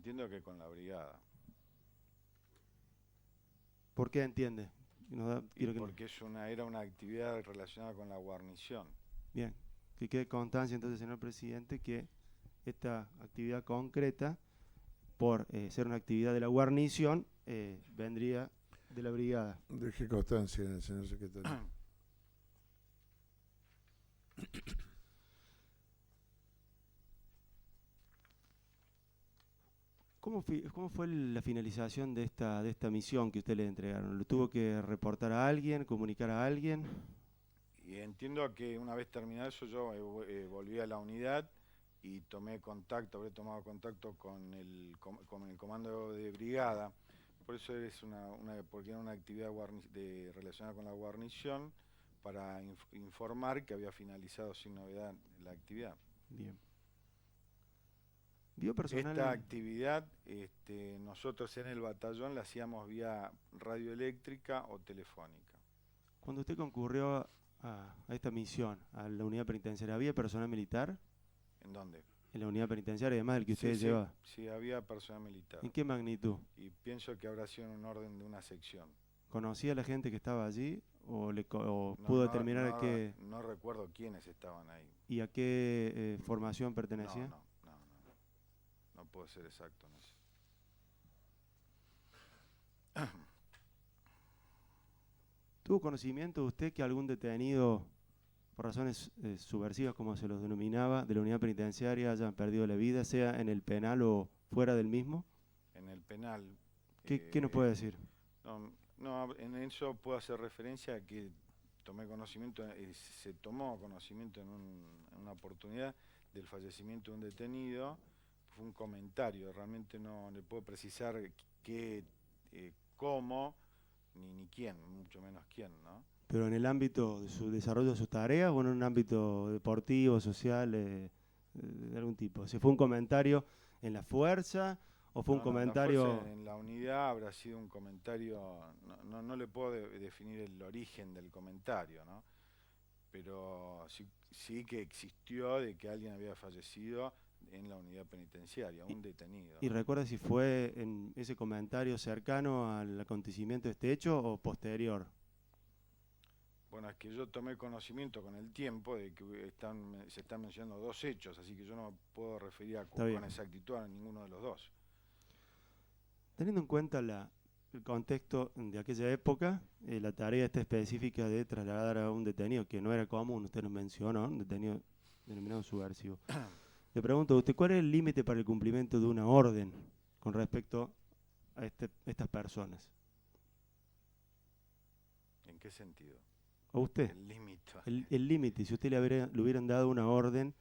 Entiendo que con la brigada. ¿Por qué entiende? Y Quiero que porque era una actividad relacionada con la guarnición. bien, que quede constancia entonces, señor presidente, que esta actividad concreta, por ser una actividad de la guarnición, vendría de la brigada. Deje constancia, señor secretario. ¿Cómo fue la finalización de esta misión que usted le entregaron? ¿Lo tuvo que reportar a alguien, comunicar a alguien? Y entiendo que una vez terminado eso yo volví a la unidad y habré tomado contacto con con el comando de brigada. Por eso porque era una actividad relacionada con la guarnición para informar que había finalizado sin novedad la actividad. Bien. ¿Vio Esta personal? actividad nosotros en el batallón la hacíamos vía radioeléctrica o telefónica. Cuando usted concurrió a esta misión, a la unidad penitenciaria, ¿había personal militar ¿En dónde? en la unidad penitenciaria, además del que Sí, usted sí, lleva? sí, había personal militar. ¿En qué magnitud? Y pienso que habrá sido en un orden de una sección. ¿Conocía a la gente que estaba allí o No, pudo no, determinar no, no recuerdo quiénes estaban ahí. a qué formación No, pertenecía? no puedo ser exacto en eso. ¿Tuvo conocimiento usted que algún detenido, por razones subversivas, como se los denominaba, de la unidad penitenciaria haya perdido la vida, sea en el penal o fuera del mismo? En el penal, ¿Qué nos puede decir? no, no, en eso puedo hacer referencia a que se tomó conocimiento en una oportunidad del fallecimiento de un detenido. Fue un comentario, realmente no le puedo precisar qué, cómo, ni quién, mucho menos quién, ¿no? ¿Pero en el ámbito de su desarrollo de sus tareas o en un ámbito deportivo, social, de algún tipo? ¿Se fue un comentario en la fuerza o fue un No, no, en la fuerza, comentario? en la unidad habrá sido un comentario, no le puedo definir el origen del comentario, ¿no? Pero sí que existió de que alguien había fallecido en la unidad penitenciaria, Y, un detenido, y ¿no? recuerda si fue en ese comentario cercano al acontecimiento de este hecho o posterior. Bueno, es que yo tomé conocimiento con el tiempo de que se están mencionando dos hechos, así que yo no puedo referir Está bien. con exactitud a ninguno de los dos. Teniendo en cuenta el contexto de aquella época, la tarea esta específica de trasladar a un detenido, que no era común, usted nos mencionó, un detenido denominado subversivo. Le pregunto a usted, ¿cuál es el límite para el cumplimiento de una orden con respecto a estas personas? ¿En qué sentido? A usted, El límite. el límite, si usted le hubieran dado una orden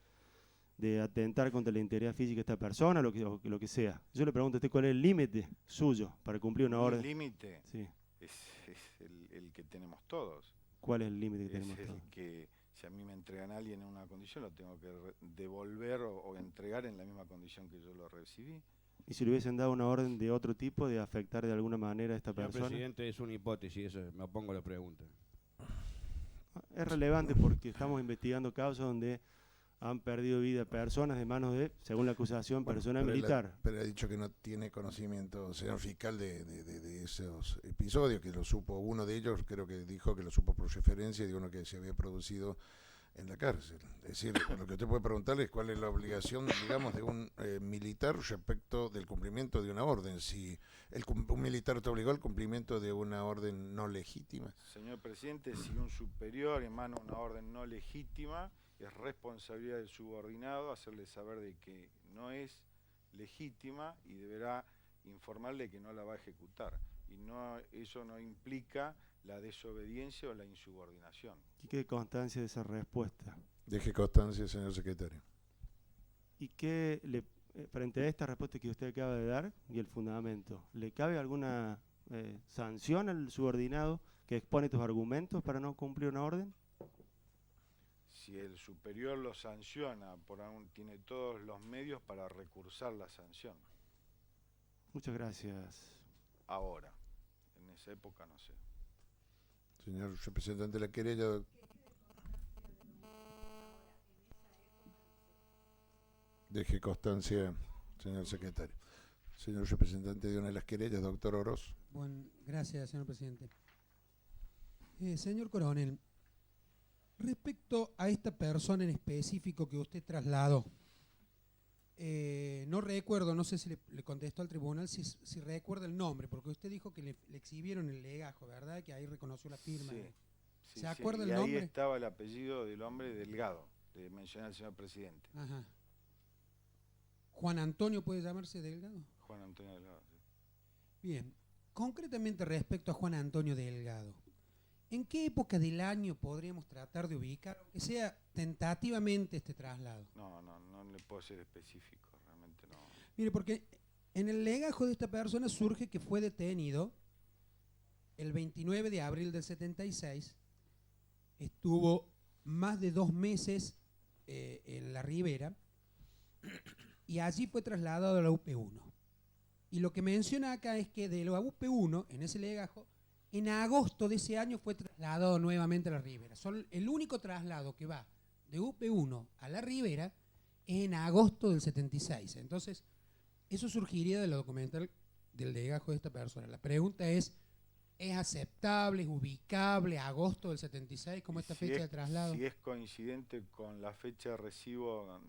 de atentar contra la integridad física de esta persona, lo que sea. Yo le pregunto a usted cuál es el límite suyo para cumplir una Mi orden. límite Sí. es el que tenemos todos. ¿Cuál es el límite que Es tenemos todos? el que si a mí me entregan a alguien en una condición, lo tengo que devolver o entregar en la misma condición que yo lo recibí. Y si le hubiesen dado una orden de otro tipo, de afectar de alguna manera a esta Señor persona, presidente, es una hipótesis, eso me opongo a la pregunta. es relevante porque estamos investigando casos donde han perdido vida personas de manos de, según la acusación, Bueno, persona militar. pero ha dicho que no tiene conocimiento, señor fiscal, de esos episodios, que lo supo uno de ellos, creo que dijo que lo supo por referencia de uno que se había producido en la cárcel. Es decir, lo que usted puede preguntarle es cuál es la obligación, digamos, de un militar respecto del cumplimiento de una orden. Si un militar está obligado al cumplimiento de una orden no legítima. Señor presidente, si un superior emana una orden no legítima, es responsabilidad del subordinado hacerle saber de que no es legítima y deberá informarle que no la va a ejecutar. Y eso no implica la desobediencia o la insubordinación. Que quede constancia de esa respuesta. Deje constancia, señor secretario. ¿Y frente a esta respuesta que usted acaba de dar y el fundamento, le cabe alguna sanción al subordinado que expone estos argumentos para no cumplir una orden? Si el superior lo sanciona, tiene todos los medios para recursar la sanción. Muchas gracias. Ahora, en esa época no sé. Señor representante de la querella. Deje constancia, señor secretario. señor representante de una de las querellas, doctor Oroz. Bueno, gracias, señor presidente. Señor coronel, respecto a esta persona en específico que usted trasladó, no recuerdo, no sé si le contestó al tribunal, si recuerda el nombre, porque usted dijo que le exhibieron el legajo, ¿verdad? Que ahí reconoció la firma. Sí, sí, ¿Se acuerda y el ahí nombre? estaba el apellido del hombre Delgado, de mencionar al señor presidente. Ajá. ¿Juan Antonio puede llamarse Delgado? Juan Antonio Delgado. Sí. Bien, concretamente respecto a Juan Antonio Delgado, ¿en qué época del año podríamos tratar de ubicar, aunque sea tentativamente, este traslado? No le puedo ser específico, realmente no. Mire, porque en el legajo de esta persona surge que fue detenido el 29 de abril del 76, estuvo más de 2 meses en la Ribera y allí fue trasladado a la UP1. Y lo que menciona acá es que de la UP1, en ese legajo, en agosto de ese año fue trasladado nuevamente a la Ribera. El único traslado que va de UP1 a la Ribera es en agosto del 76. Entonces, eso surgiría de la documental del legajo de esta persona. La pregunta ¿es aceptable, es ubicable, agosto del 76 como esta fecha de traslado? Si es coincidente con la fecha de recibo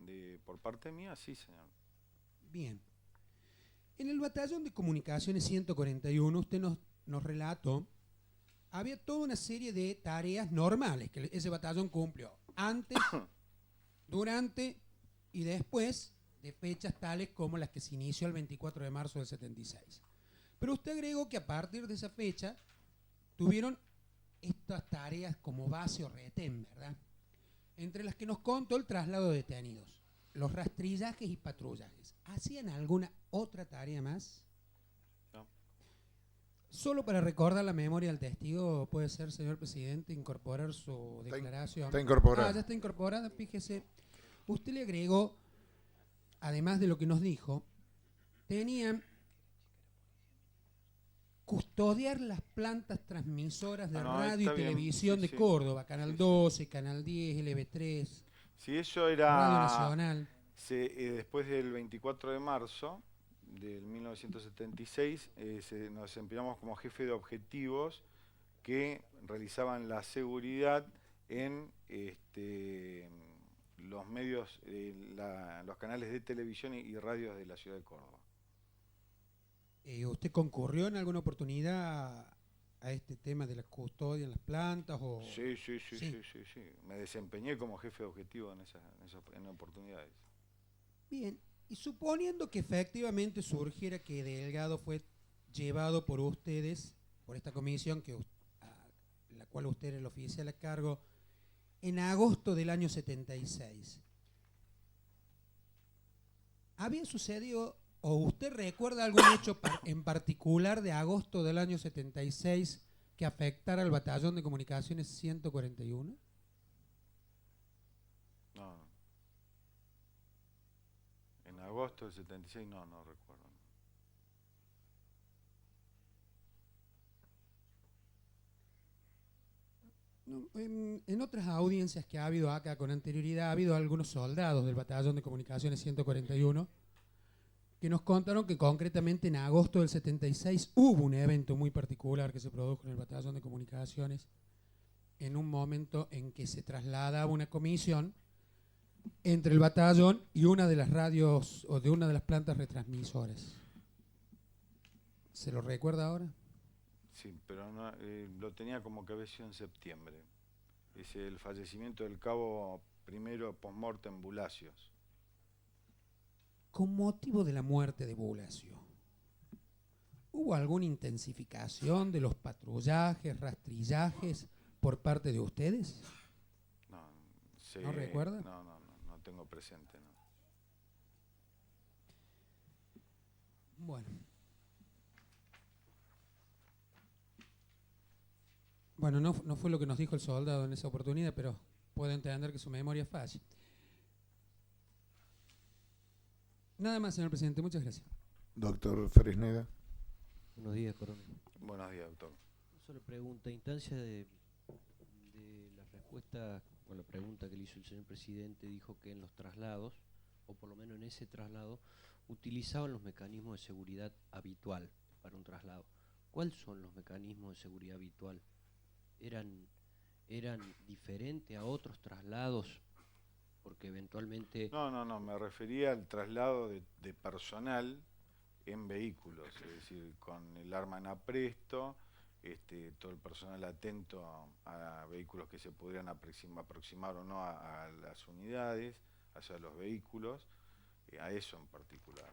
por parte mía, sí, señor. Bien. En el batallón de comunicaciones 141, usted nos relató, había toda una serie de tareas normales que ese batallón cumplió antes, durante y después de fechas tales como las que se inició el 24 de marzo del 76. Pero usted agregó que a partir de esa fecha tuvieron estas tareas como base o retén, ¿verdad? Entre las que nos contó el traslado de detenidos, los rastrillajes y patrullajes. ¿Hacían alguna otra tarea más? No. Solo para recordar la memoria del testigo, puede ser, señor presidente, incorporar su declaración. Está incorporada. Ya está incorporada, fíjese. Usted le agregó, además de lo que nos dijo, tenían custodiar las plantas transmisoras de radio está y bien, televisión sí, de sí. Córdoba, Canal Sí, sí. 12, Canal 10, LB3, Si eso Radio era Nacional. después del 24 de marzo del 1976, nos desempeñamos como jefe de objetivos que realizaban la seguridad en los medios, los canales de televisión y radios de la ciudad de Córdoba. ¿Usted concurrió en alguna oportunidad a este tema de la custodia en las plantas? O... Sí. Sí. Me desempeñé como jefe de objetivo en oportunidades. Bien, y suponiendo que efectivamente surgiera que Delgado fue llevado por ustedes, por esta comisión a la cual usted era el oficial a cargo, en agosto del año 76, ¿había sucedido o usted recuerda algún hecho en particular de agosto del año 76 que afectara al batallón de comunicaciones 141? No. En agosto del 76 no recuerdo. No, en otras audiencias que ha habido acá con anterioridad, ha habido algunos soldados del batallón de comunicaciones 141 que nos contaron que concretamente en agosto del 76 hubo un evento muy particular que se produjo en el batallón de comunicaciones en un momento en que se trasladaba una comisión entre el batallón y una de las radios o de una de las plantas retransmisoras. ¿Se lo recuerda ahora? Sí, pero no, lo tenía como que había sido en septiembre. Es el fallecimiento del cabo primero post-mortem Bulacios. Con motivo de la muerte de Bulacio, ¿hubo alguna intensificación de los patrullajes, rastrillajes por parte de ustedes? ¿No recuerda? No tengo presente, no. Bueno, no fue lo que nos dijo el soldado en esa oportunidad, pero puedo entender que su memoria falla. Nada más, señor presidente. Muchas gracias. Doctor Fresneda. Buenos días, coronel. Buenos días, doctor. Una sola pregunta. A instancia de la respuesta o la pregunta que le hizo el señor presidente, dijo que en los traslados, o por lo menos en ese traslado, utilizaban los mecanismos de seguridad habitual para un traslado. ¿Cuáles son los mecanismos de seguridad habitual? ¿Eran diferentes a otros traslados? Porque eventualmente... No, me refería al traslado de personal en vehículos, es decir, con el arma en apresto, todo el personal atento a vehículos que se podrían aproximar o no a las unidades, hacia los vehículos, a eso en particular.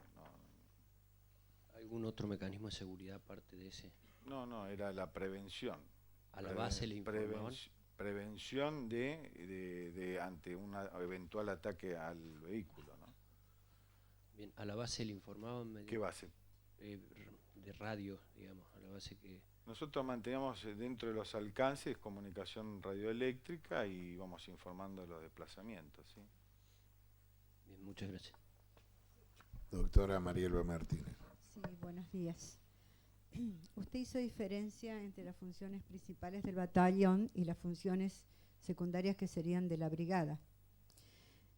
¿Algún otro mecanismo de seguridad aparte de ese? No, era la prevención. ¿A la base le informaban? Prevención de ante un eventual ataque al vehículo, ¿no? Bien, a la base le informaban ¿Qué base? de radio, digamos, a la base que... Nosotros manteníamos dentro de los alcances comunicación radioeléctrica y íbamos informando de los desplazamientos, ¿sí? Bien, muchas gracias. Doctora Marielba Martínez. Sí, buenos días. Usted hizo diferencia entre las funciones principales del batallón y las funciones secundarias que serían de la brigada.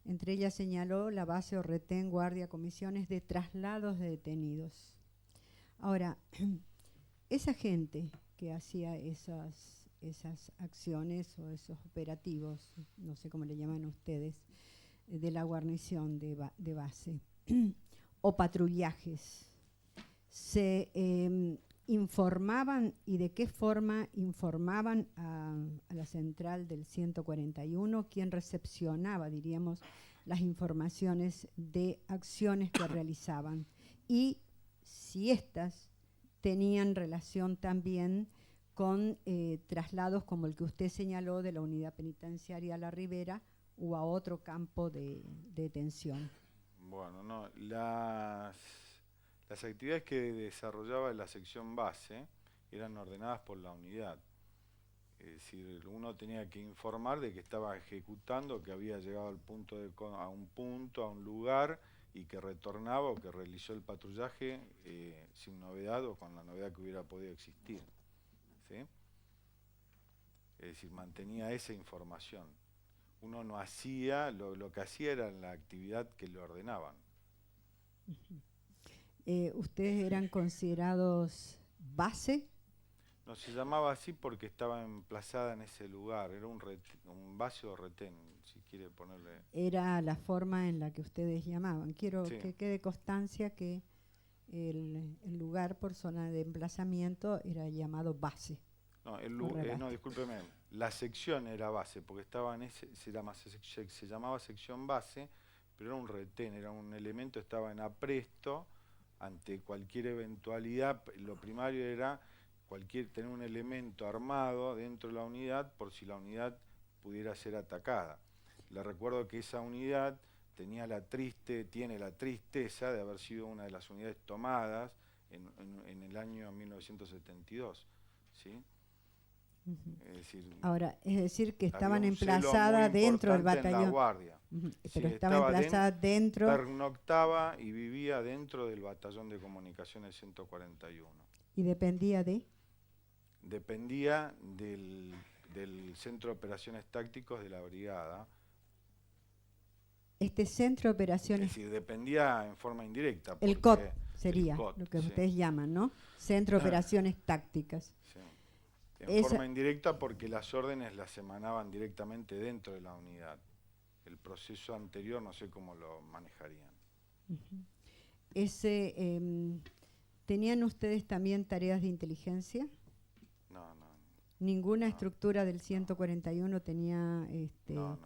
Entre ellas señaló la base o retén, guardia, comisiones de traslados de detenidos. Ahora, esa gente que hacía esas acciones o esos operativos, no sé cómo le llaman ustedes, de la guarnición de base, o patrullajes, se informaban y de qué forma informaban a la central del 141, quien recepcionaba, diríamos, las informaciones de acciones que realizaban y si éstas tenían relación también con traslados como el que usted señaló de la unidad penitenciaria a La Ribera o a otro campo de detención. Bueno, no, las actividades que desarrollaba la sección base eran ordenadas por la unidad. Es decir, uno tenía que informar de que estaba ejecutando, que había llegado a un lugar y que retornaba o que realizó el patrullaje sin novedad o con la novedad que hubiera podido existir, ¿sí? Es decir, mantenía esa información. Uno no hacía, lo que hacía era la actividad que le ordenaban. ¿Ustedes eran considerados base? No se llamaba así porque estaba emplazada en ese lugar, era un base o retén, si quiere ponerle. Era la forma en la que ustedes llamaban. Quiero Sí. que quede constancia que el lugar por zona de emplazamiento era llamado base. No, discúlpeme, la sección era base, porque estaba en se llamaba sección base, pero era un retén, era un elemento, estaba en apresto ante cualquier eventualidad. Lo primario era tener un elemento armado dentro de la unidad por si la unidad pudiera ser atacada. Le recuerdo que esa unidad tiene la tristeza de haber sido una de las unidades tomadas en el año 1972, ¿sí? Ahora, es decir, que había estaban un celo emplazadas muy dentro del importante en la batallón. guardia. Pero Sí, estaba emplazada dentro. Pernoctaba y vivía dentro del batallón de comunicaciones 141. ¿Y dependía de? Dependía del Centro de Operaciones Tácticos de la Brigada. Este centro de Es operaciones, decir, dependía en forma indirecta. el porque COT sería, el COT, lo que sí. ustedes llaman, ¿no? Centro de operaciones tácticas. Sí. En forma indirecta porque las órdenes las emanaban directamente dentro de la unidad. El proceso anterior no sé cómo lo manejarían. ¿Tenían ustedes también tareas de inteligencia? No. ¿Ninguna No. estructura del 141 tenía No.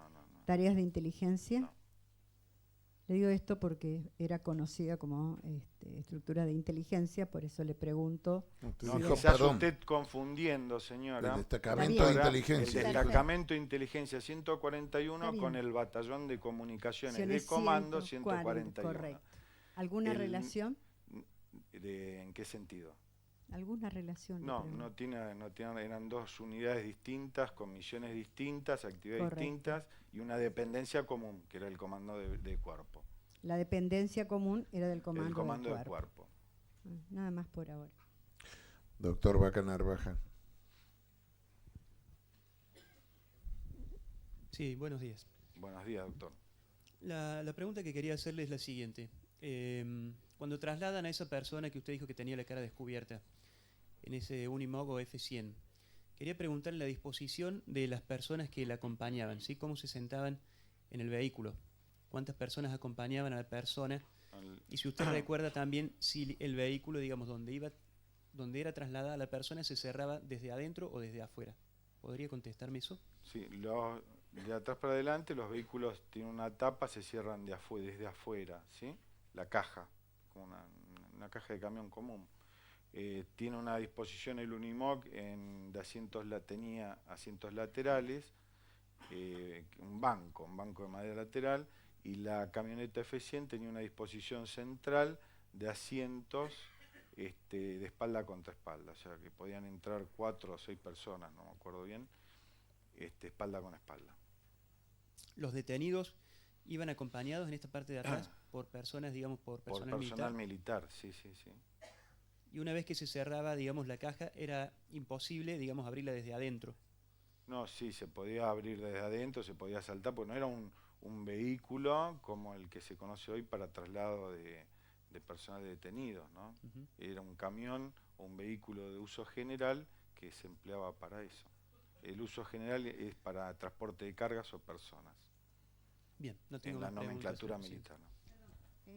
tareas de inteligencia? No. Le digo esto porque era conocida como estructura de inteligencia, por eso le pregunto. Usted No, dijo, quizás perdón, usted confundiendo, señora. el destacamento Está de bien. inteligencia. El Está destacamento de inteligencia 141 Está con bien. el batallón de comunicaciones de Acciones comando 140, 141. correcto. ¿Alguna El- relación? ¿En qué sentido? ¿Alguna relación? le No pregunto. eran dos unidades distintas, con misiones distintas, actividades Correcto. distintas y una dependencia común, que era el comando de cuerpo. La dependencia común era del comando, El comando del de cuerpo. cuerpo. Nada más por ahora. Doctor Vaca Narvaja. Sí, buenos días. Buenos días, doctor. La pregunta que quería hacerle es la siguiente. Cuando trasladan a esa persona que usted dijo que tenía la cara descubierta, en ese Unimog o F100, quería preguntarle la disposición de las personas que la acompañaban, ¿sí? ¿Cómo se sentaban en el vehículo? ¿Cuántas personas acompañaban a la persona? Y si usted recuerda también si el vehículo, digamos, donde era trasladada la persona, se cerraba desde adentro o desde afuera. ¿Podría contestarme eso? Sí, de atrás para adelante los vehículos tienen una tapa, se cierran desde afuera, ¿sí? La caja, como una caja de camión común. Tiene una disposición el Unimog de asientos, tenía asientos laterales, un banco de madera lateral, y la camioneta F100 tenía una disposición central de asientos de espalda contra espalda, o sea que podían entrar 4 o 6 personas, no me acuerdo bien, espalda con espalda. Los detenidos iban acompañados en esta parte de atrás por personas, digamos, por personal militar, sí, sí, sí. Y una vez que se cerraba, digamos, la caja, era imposible, digamos, abrirla desde adentro. No, sí, se podía abrir desde adentro, se podía saltar, porque no era un vehículo como el que se conoce hoy para traslado de personas detenidos, ¿no? Era un camión o un vehículo de uso general que se empleaba para eso. El uso general es para transporte de cargas o personas. Bien, no tengo en la más preguntas, nomenclatura sí. militar, ¿no?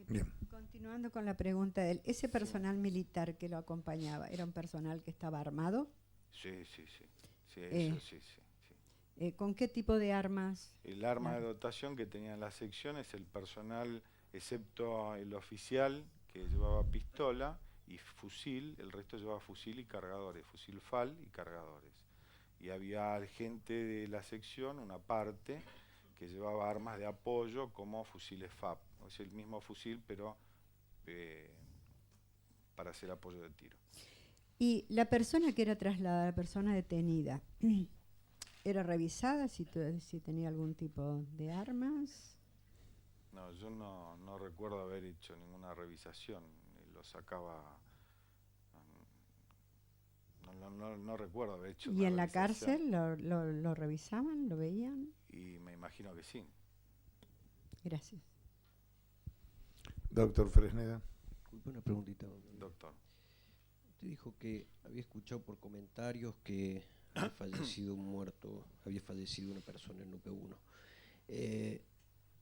Bien. Continuando con la pregunta de él, ¿ese personal militar que lo acompañaba era un personal que estaba armado? Sí, sí, sí. Sí, eso sí, sí, sí. ¿Con qué tipo de armas? El arma de dotación que tenían las secciones, el personal, excepto el oficial que llevaba pistola y fusil, el resto llevaba fusil y cargadores, fusil FAL y cargadores. Y había gente de la sección, una parte, que llevaba armas de apoyo como fusiles FAP. Es el mismo fusil, pero para hacer apoyo de tiro. Y la persona que era trasladada, la persona detenida, ¿era revisada si tenía algún tipo de armas? No, yo no recuerdo haber hecho ninguna revisación. Lo sacaba... No recuerdo haber hecho ¿Y una en la revisación. cárcel lo revisaban, lo veían? Y me imagino que sí. Gracias. Doctor Fresneda. Disculpe una preguntita. Doctor. Usted dijo que había escuchado por comentarios que había fallecido una persona en UP1.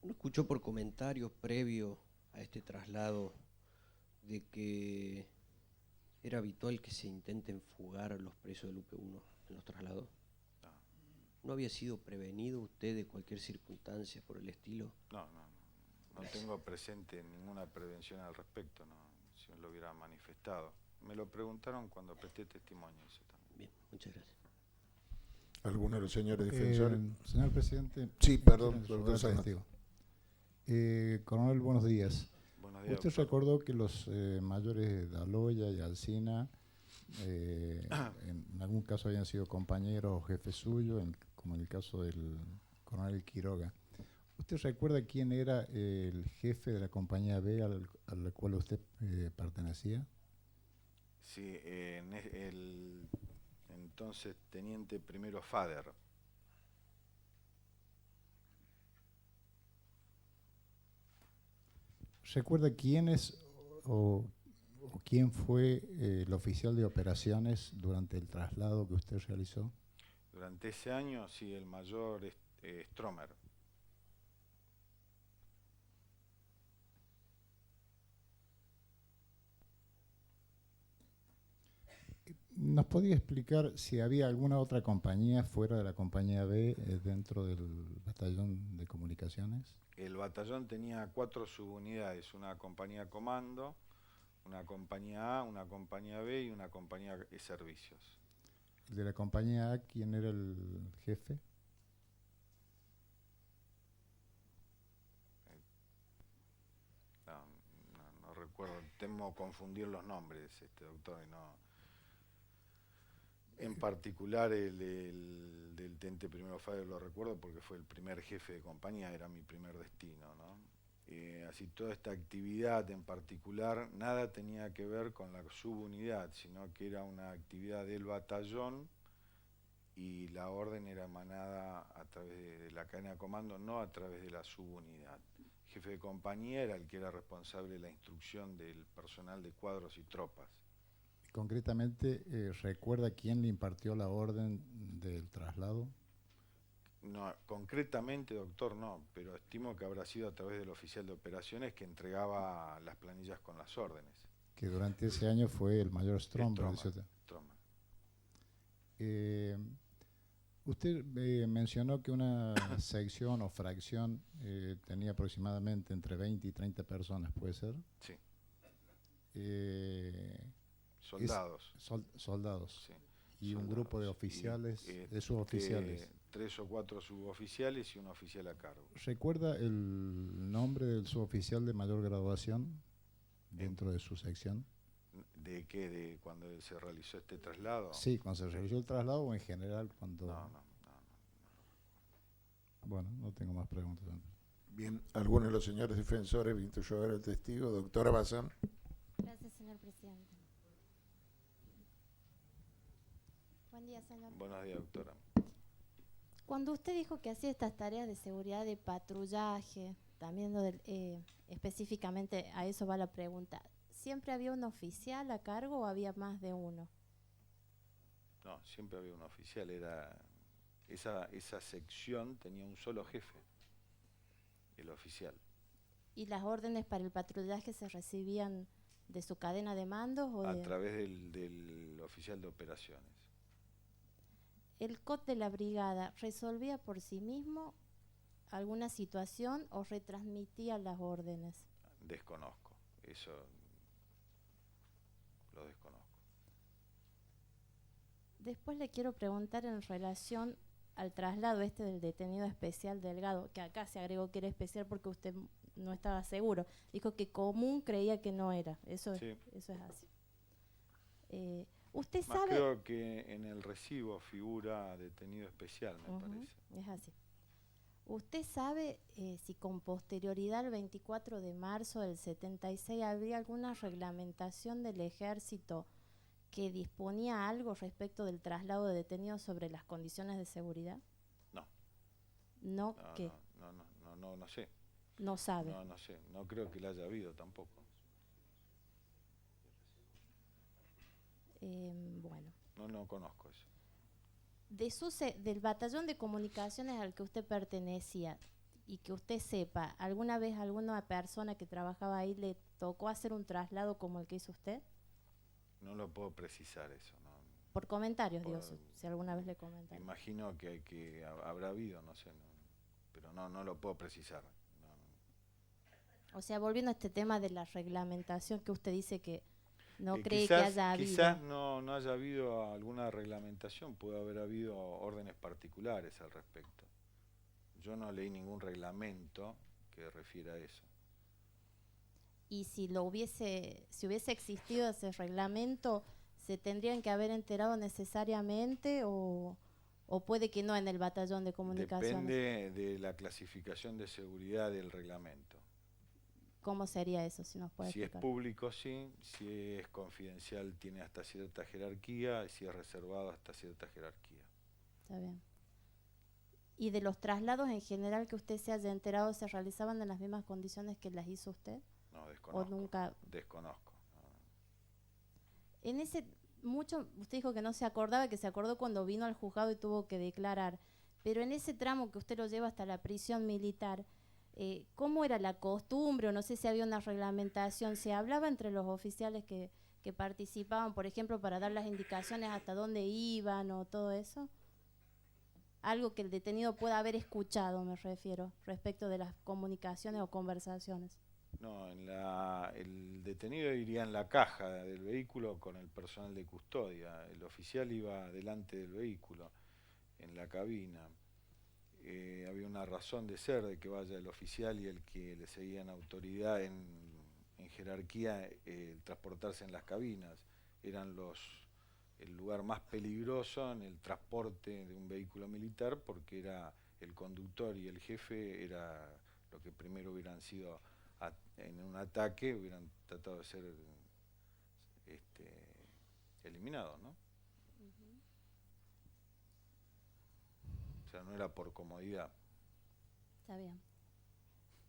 ¿No escuchó por comentarios previo a este traslado de que era habitual que se intenten fugar a los presos del UP1 en los traslados? No. ¿No había sido prevenido usted de cualquier circunstancia por el estilo? No tengo presente ninguna prevención al respecto, no, si me lo hubiera manifestado. Me lo preguntaron cuando presté testimonio, eso también. Bien, muchas gracias. ¿Alguno de los señores defensores? Señor presidente. Sí, perdón, quiero doctor saludar al Sáenz. testigo. Coronel, buenos días. Buenos días, Usted doctor. recordó que los mayores Daloya y Alsina en algún caso habían sido compañeros o jefes suyos, como en el caso del coronel Quiroga. ¿Usted recuerda quién era el jefe de la compañía B a la cual usted pertenecía? Sí, el entonces teniente primero Fader. ¿Recuerda quién es o quién fue el oficial de operaciones durante el traslado que usted realizó? Durante ese año, sí, el mayor Stromer. ¿Nos podía explicar si había alguna otra compañía fuera de la compañía B dentro del batallón de comunicaciones? El batallón tenía 4 subunidades, una compañía comando, una compañía A, una compañía B y una compañía de servicios. ¿El de la compañía A, quién era el jefe? No recuerdo, temo confundir los nombres, doctor, y no... En particular el del teniente primero Fader lo recuerdo porque fue el primer jefe de compañía, era mi primer destino, ¿no? Así toda esta actividad en particular nada tenía que ver con la subunidad, sino que era una actividad del batallón y la orden era emanada a través de la cadena de comando, no a través de la subunidad. jefe de compañía era el que era responsable de la instrucción del personal de cuadros y tropas. Concretamente, ¿recuerda quién le impartió la orden del traslado? No, concretamente, doctor, no, pero estimo que habrá sido a través del oficial de operaciones que entregaba las planillas con las órdenes. Que durante ese año fue el mayor Stromberg. Stroman. Usted mencionó que una sección o fracción tenía aproximadamente entre 20 y 30 personas, ¿puede ser? Sí. Soldados. Soldados. Sí. Y Soldados. Un grupo de oficiales, de suboficiales. 3 o 4 suboficiales y un oficial a cargo. ¿Recuerda el nombre del suboficial de mayor graduación dentro de su sección? ¿De qué? ¿De cuando se realizó este traslado? Sí, cuando se realizó el traslado o en general cuando... No. Bueno, no tengo más preguntas. Bien, algunos de los señores defensores, Vinto Llover, el testigo. Doctora Bazán. Gracias, señor presidente. Buen día, señor. Buenos días, doctora. Cuando usted dijo que hacía estas tareas de seguridad de patrullaje, también específicamente a eso va la pregunta, ¿siempre había un oficial a cargo o había más de uno? No, siempre había un oficial. Esa sección tenía un solo jefe, el oficial. ¿Y las órdenes para el patrullaje se recibían de su cadena de mandos o A través del oficial de operaciones. ¿El COT de la brigada resolvía por sí mismo alguna situación o retransmitía las órdenes? Desconozco, eso lo desconozco. Después le quiero preguntar en relación al traslado del detenido especial Delgado, que acá se agregó que era especial porque usted no estaba seguro. Dijo que común creía que no era. Eso, Sí. Eso es así. ¿Usted Más sabe? creo que en el recibo figura detenido especial, me parece. Es así. ¿Usted sabe si con posterioridad al 24 de marzo del 76 habría alguna reglamentación del ejército que disponía algo respecto del traslado de detenidos sobre las condiciones de seguridad? No. ¿No qué? No sé. No sabe. No sé. No creo que la haya habido tampoco. Bueno. No conozco eso. Del batallón de comunicaciones al que usted pertenecía y que usted sepa, ¿alguna vez alguna persona que trabajaba ahí le tocó hacer un traslado como el que hizo usted? No lo puedo precisar eso. No. Por comentarios, Por- digo, si alguna vez le comentaron. Imagino que habrá habido, no sé. Pero no lo puedo precisar. O sea, volviendo a este tema de la reglamentación que usted dice que no cree Quizás, que haya habido. quizás no haya habido alguna reglamentación, puede haber habido órdenes particulares al respecto. Yo no leí ningún reglamento que refiera a eso. Y si hubiese existido ese reglamento, ¿se tendrían que haber enterado necesariamente o puede que no en el batallón de comunicaciones? Depende de la clasificación de seguridad del reglamento. ¿Cómo sería eso, si nos puede Si es explicar? público, sí. Si es confidencial, tiene hasta cierta jerarquía. Y si es reservado, hasta cierta jerarquía. Está bien. ¿Y de los traslados en general que usted se haya enterado, se realizaban en las mismas condiciones que las hizo usted? No, desconozco. ¿O nunca? Desconozco. En ese, usted dijo que no se acordaba, que se acordó cuando vino al juzgado y tuvo que declarar. Pero en ese tramo que usted lo lleva hasta la prisión militar, ¿cómo era la costumbre? O no sé si había una reglamentación. ¿Se hablaba entre los oficiales que participaban, por ejemplo, para dar las indicaciones hasta dónde iban o todo eso? Algo que el detenido pueda haber escuchado, me refiero, respecto de las comunicaciones o conversaciones. No, el detenido iría en la caja del vehículo con el personal de custodia. El oficial iba delante del vehículo, en la cabina. Había una razón de ser de que vaya el oficial y el que le seguía en autoridad, en jerarquía, transportarse en las cabinas. Eran el lugar más peligroso en el transporte de un vehículo militar porque era el conductor y el jefe era lo que primero hubieran sido en un ataque, hubieran tratado de ser eliminados, ¿no? O sea, no era por comodidad. Está bien.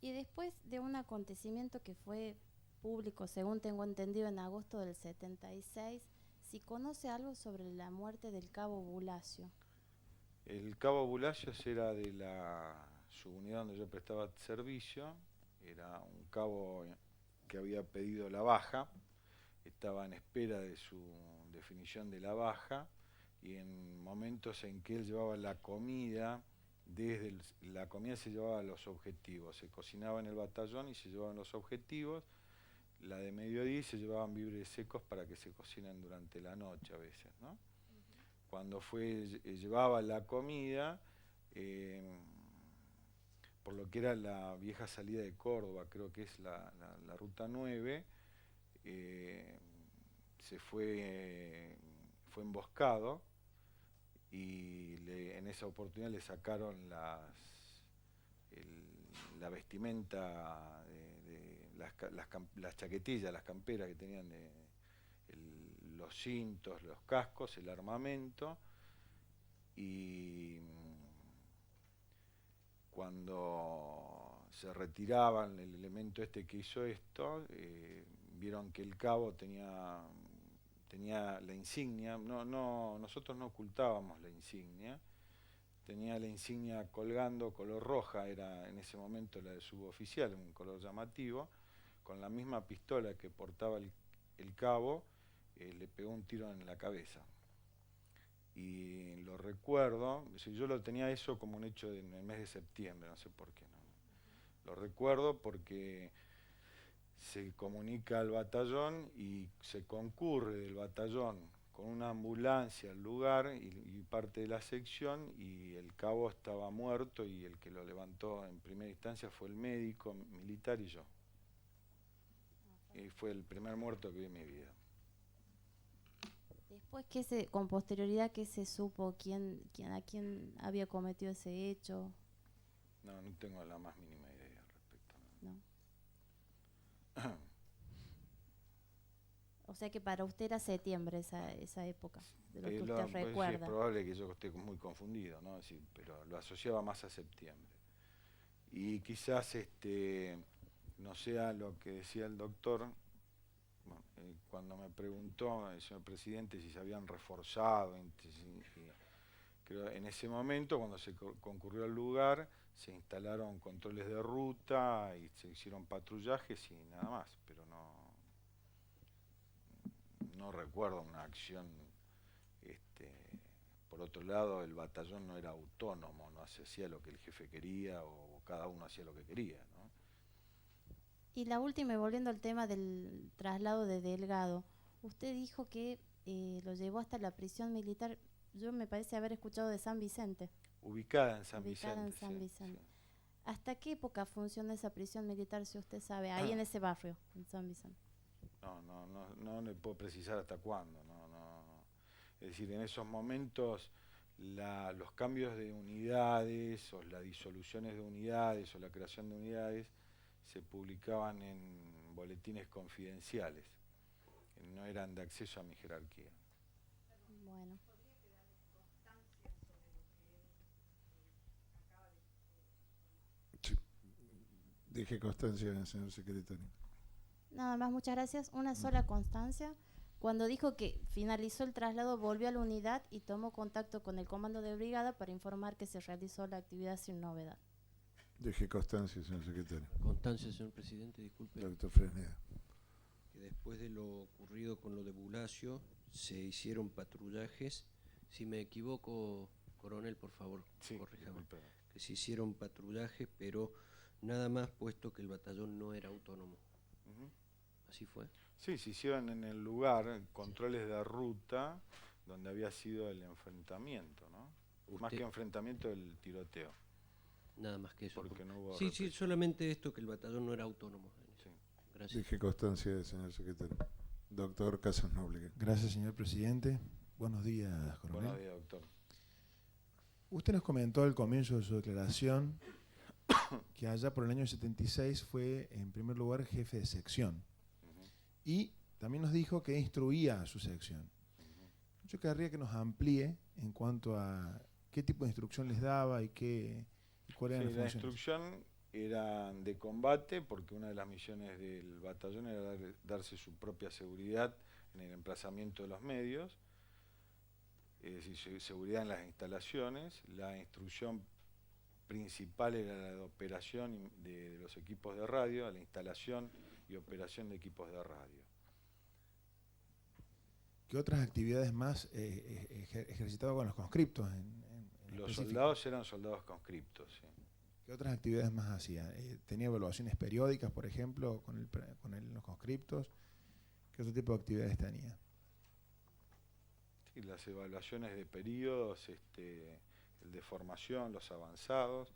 Y después de un acontecimiento que fue público, según tengo entendido, en agosto del 76, si conoce algo sobre la muerte del cabo Bulacio. El cabo Bulacios era de la subunidad donde yo prestaba servicio, era un cabo que había pedido la baja, estaba en espera de su definición de la baja, y en momentos en que él llevaba la comida, la comida se llevaba a los objetivos, se cocinaba en el batallón y se llevaban los objetivos, la de mediodía se llevaban víveres secos para que se cocinen durante la noche a veces, ¿no? Cuando llevaba la comida, por lo que era la vieja salida de Córdoba, creo que es la ruta 9, fue emboscado y en esa oportunidad le sacaron la vestimenta, las chaquetillas, las camperas que tenían los cintos, los cascos, el armamento, y cuando se retiraban el elemento que hizo esto, vieron que el cabo tenía la insignia, nosotros no ocultábamos la insignia, tenía la insignia colgando, color roja, era en ese momento la de suboficial, un color llamativo, con la misma pistola que portaba el cabo, le pegó un tiro en la cabeza. Y lo recuerdo, yo lo tenía eso como un hecho en el mes de septiembre, no sé por qué. Lo recuerdo porque se comunica al batallón y se concurre del batallón con una ambulancia al lugar y parte de la sección, y el cabo estaba muerto y el que lo levantó en primera instancia fue el médico militar y yo. Y fue el primer muerto que vi en mi vida. Después, con posterioridad, ¿qué se supo? a quién había cometido ese hecho? No tengo la más mínima idea al respecto. ¿No? O sea que para usted era septiembre esa época, de lo que usted Pues recuerda. sí, es probable que yo esté muy confundido, ¿no? Sí, pero lo asociaba más a septiembre. Y quizás no sea lo que decía el doctor. Bueno, cuando me preguntó el señor presidente si se habían reforzado, creo en ese momento, cuando se concurrió al lugar, se instalaron controles de ruta y se hicieron patrullajes y nada más, pero no recuerdo una acción. Por otro lado, el batallón no era autónomo, no se hacía lo que el jefe quería o cada uno hacía lo que quería, ¿no? Y la última, y volviendo al tema del traslado de Delgado, usted dijo que lo llevó hasta la prisión militar, yo me parece haber escuchado de San Vicente. Ubicada en San Ubicada Vicente. en San Sí, Vicente. sí. ¿Hasta qué época funciona esa prisión militar, si usted sabe, ahí en ese barrio, en San Vicente? No le puedo precisar hasta cuándo, no. Es decir, en esos momentos los cambios de unidades o las disoluciones de unidades o la creación de unidades se publicaban en boletines confidenciales, no eran de acceso a mi jerarquía. Bueno. Sí. Deje constancia, señor secretario. Nada más, muchas gracias. Una sola constancia. Cuando dijo que finalizó el traslado, volvió a la unidad y tomó contacto con el comando de brigada para informar que se realizó la actividad sin novedad. Deje constancia, señor secretario. Constancia, señor presidente, disculpe. Doctor Fresneda. Que después de lo ocurrido con lo de Bulacio, se hicieron patrullajes. Si me equivoco, coronel, por favor, Sí, corríjame. disculpe. Que se hicieron patrullajes, pero nada más, puesto que el batallón no era autónomo. Ujú. ¿Así fue? Sí, se hicieron en el lugar controles de ruta donde había sido el enfrentamiento, ¿no? Más Usted- que enfrentamiento, el tiroteo. Nada más que eso. Porque no hubo Sí, represión. solamente esto, que el batallón no era autónomo. Sí. Gracias. Deje constancia, señor secretario. Doctor Casas Noble. Gracias, señor presidente. Buenos días, coronel. Buenos días, doctor. Usted nos comentó al comienzo de su declaración que allá por el año 76 fue, en primer lugar, jefe de sección. Ujú, Y también nos dijo que instruía a su sección. ujú. Yo querría que nos amplíe en cuanto a qué tipo de instrucción les daba y cuál era Sí, la la función. instrucción eran de combate, porque una de las misiones del batallón era darse su propia seguridad en el emplazamiento de los medios, es decir, seguridad en las instalaciones. La instrucción principal era la de operación de los equipos de radio, la instalación y operación de equipos de radio. ¿Qué otras actividades más ejercitaba con los conscriptos? Los soldados eran soldados conscriptos, sí. ¿Qué otras actividades más hacía? ¿Tenía evaluaciones periódicas, por ejemplo, con los conscriptos? ¿Qué otro tipo de actividades tenía? Sí, las evaluaciones de periodos, el de formación, los avanzados,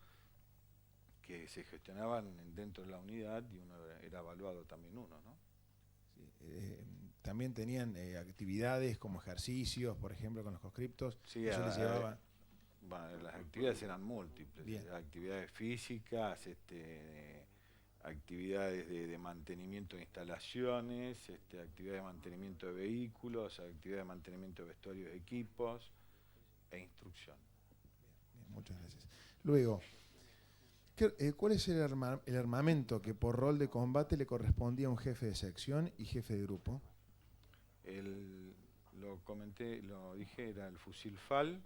que se gestionaban dentro de la unidad y uno era evaluado también uno, ¿no? Sí, también tenían actividades como ejercicios, por ejemplo, con los conscriptos. Sí, Eso les llevaba... Bueno, las actividades eran múltiples. Bien. Actividades físicas, actividades de mantenimiento de instalaciones, actividades de mantenimiento de vehículos, actividades de mantenimiento de vestuarios de equipos e instrucción. Bien, muchas gracias. Luego, ¿cuál es el armamento que por rol de combate le correspondía a un jefe de sección y jefe de grupo? Lo comenté, lo dije, era el fusil FAL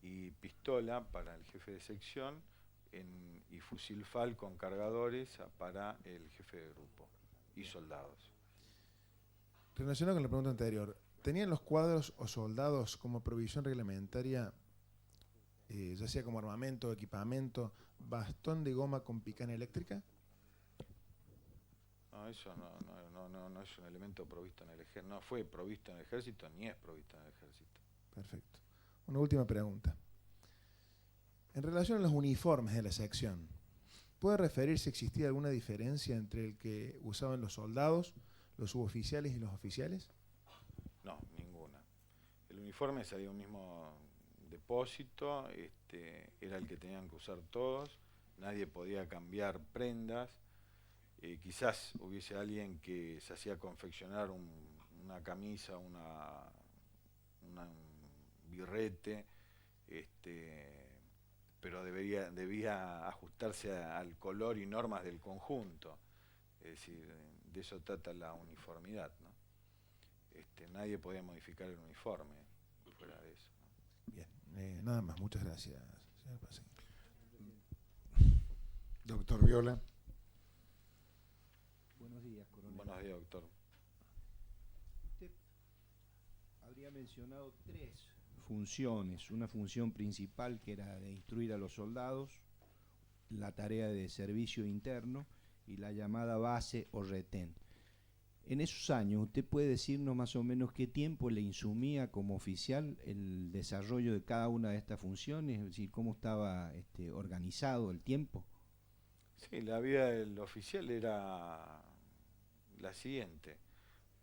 y pistola para el jefe de sección y fusil FAL con cargadores para el jefe de grupo y soldados. Relacionado con la pregunta anterior, ¿tenían los cuadros o soldados como provisión reglamentaria, ya sea como armamento o equipamiento, bastón de goma con picana eléctrica? No, eso no es un elemento provisto en el ejército, no fue provisto en el ejército ni es provisto en el ejército. Perfecto. Una última pregunta. En relación a los uniformes de la sección, ¿puede referir si existía alguna diferencia entre el que usaban los soldados, los suboficiales y los oficiales? No, ninguna. El uniforme salía un mismo depósito, era el que tenían que usar todos, nadie podía cambiar prendas. Quizás hubiese alguien que se hacía confeccionar una camisa, un birrete, pero debía ajustarse al color y normas del conjunto. Es decir, de eso trata la uniformidad, ¿no? Nadie podía modificar el uniforme fuera de eso, ¿no? Bien, nada más. Muchas gracias, señor Pacín. Doctor Viola. Buenos días, coronel. Buenos días, doctor. Usted habría mencionado 3 funciones. Una función principal que era de instruir a los soldados, la tarea de servicio interno y la llamada base o retén. En esos años, ¿usted puede decirnos más o menos qué tiempo le insumía como oficial el desarrollo de cada una de estas funciones? Es decir, ¿cómo estaba organizado el tiempo? Sí, la vida del oficial era la siguiente.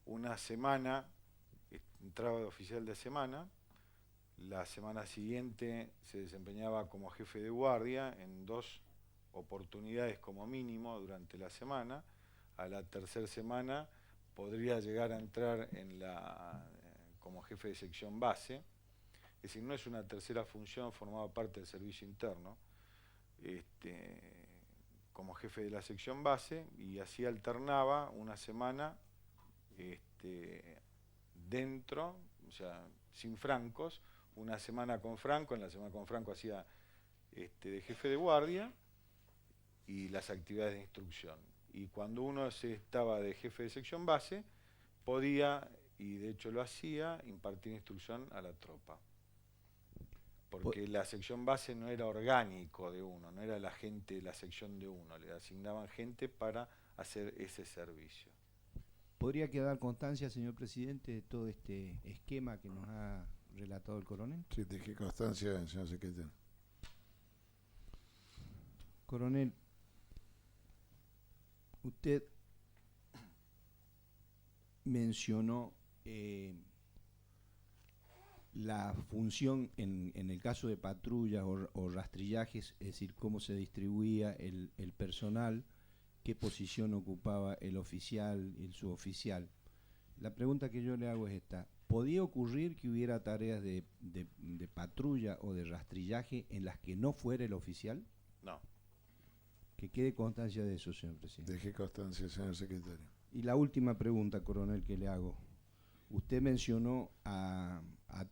Una semana entraba de oficial de semana, la semana siguiente se desempeñaba como jefe de guardia en 2 oportunidades como mínimo durante la semana. A la tercera semana podría llegar a entrar como jefe de sección base. Es decir, no es una tercera función, formaba parte del servicio interno. Como jefe de la sección base, y así alternaba una semana dentro, o sea, sin francos, una semana con Franco. En la semana con Franco hacía de jefe de guardia y las actividades de instrucción. Y cuando uno estaba de jefe de sección base, podía, y de hecho lo hacía, impartir instrucción a la tropa. Porque la sección base no era orgánico de uno, no era la gente de la sección de uno, le asignaban gente para hacer ese servicio. ¿Podría quedar constancia, señor presidente, de todo este esquema que nos ha relatado el coronel? Sí, dejé constancia, señor secretario. Coronel, usted mencionó la función en el caso de patrullas o rastrillajes, es decir, cómo se distribuía el personal, qué posición ocupaba el oficial y el suboficial. La pregunta que yo le hago es esta: ¿podía ocurrir que hubiera tareas de patrulla o de rastrillaje en las que no fuera el oficial? No. Que quede constancia de eso, señor presidente. Deje constancia, señor secretario. Y la última pregunta, coronel, que le hago. Usted mencionó a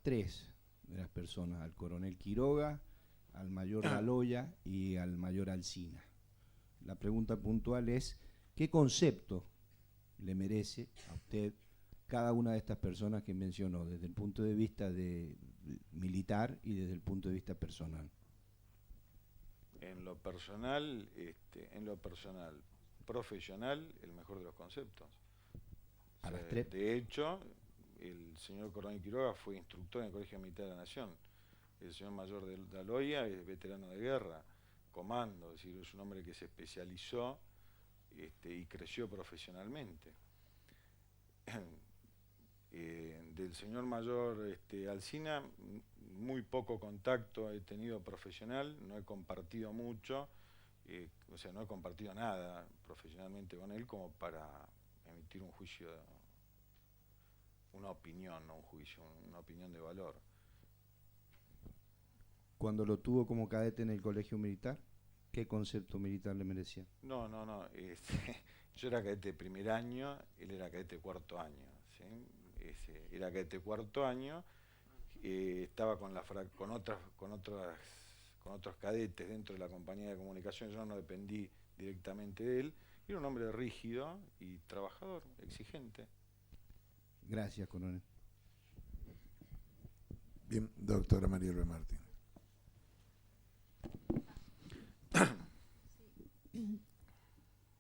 3 de las personas, al coronel Quiroga, al mayor Galoya y al mayor Alsina. La pregunta puntual es, ¿qué concepto le merece a usted cada una de estas personas que mencionó, desde el punto de vista militar y desde el punto de vista personal? En lo personal, profesional, el mejor de los conceptos. ¿A las 3? De hecho, el señor Coronel Quiroga fue instructor en el Colegio Militar de la Nación. El señor mayor de Daloya es veterano de guerra, comando, es decir, es un hombre que se especializó y creció profesionalmente. Del señor mayor Alsina, muy poco contacto he tenido profesional, no he compartido mucho, o sea, no he compartido nada profesionalmente con él como para emitir un juicio, una opinión, no un juicio, una opinión de valor. Cuando lo tuvo como cadete en el colegio militar, ¿qué concepto militar le merecía? No, yo era cadete de primer año, él era cadete de cuarto año, ¿sí? Era cadete de cuarto año, estaba con otros cadetes dentro de la compañía de comunicación, yo no dependí directamente de él, era un hombre rígido y trabajador, exigente. Gracias, coronel. Bien, doctora María Luis Martín.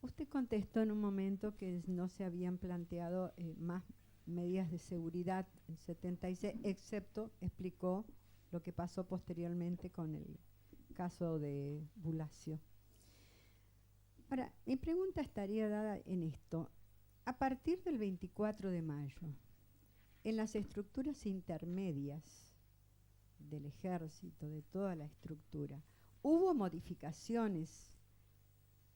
Usted contestó en un momento que no se habían planteado más medidas de seguridad en 76, excepto explicó lo que pasó posteriormente con el caso de Bulacio. Ahora, mi pregunta estaría dada en esto. A partir del 24 de mayo, en las estructuras intermedias del ejército, de toda la estructura, ¿hubo modificaciones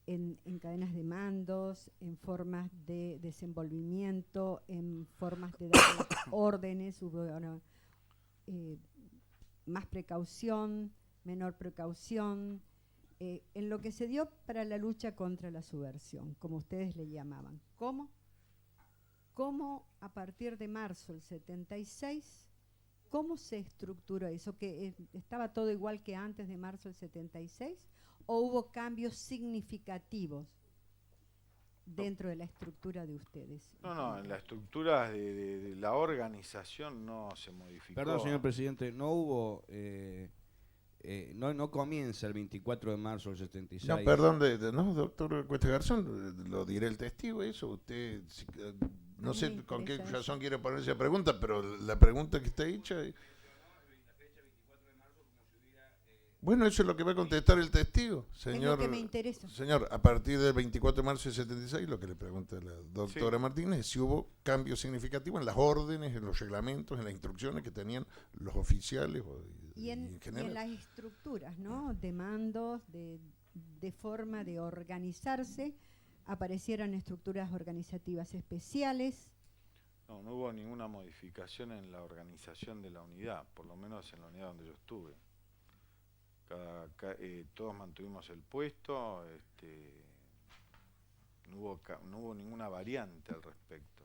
en cadenas de mandos, en formas de desenvolvimiento, en formas de dar órdenes? ¿Hubo más precaución, menor precaución, en lo que se dio para la lucha contra la subversión, como ustedes le llamaban? ¿Cómo a partir de marzo del 76, cómo se estructuró eso? ¿Que estaba todo igual que antes de marzo del 76? ¿O hubo cambios significativos dentro de la estructura de ustedes? No, en la estructura de la organización no se modificó. Perdón, señor presidente, no hubo... no comienza el 24 de marzo del 76. No, perdón, no, doctor Cuesta Garzón, lo diré el testigo, eso. Usted, no sé con qué razón quiere ponerse la pregunta, pero la pregunta que está hecha... Bueno, eso es lo que va a contestar el testigo, señor. Es lo que me interesa. Señor, a partir del 24 de marzo del 76, lo que le pregunta la doctora Martínez es si hubo cambios significativos en las órdenes, en los reglamentos, en las instrucciones que tenían los oficiales y en general. Y en las estructuras, ¿no? De mandos, de forma de organizarse, aparecieron estructuras organizativas especiales. No hubo ninguna modificación en la organización de la unidad, por lo menos en la unidad donde yo estuve. Todos mantuvimos el puesto, no hubo ninguna variante al respecto.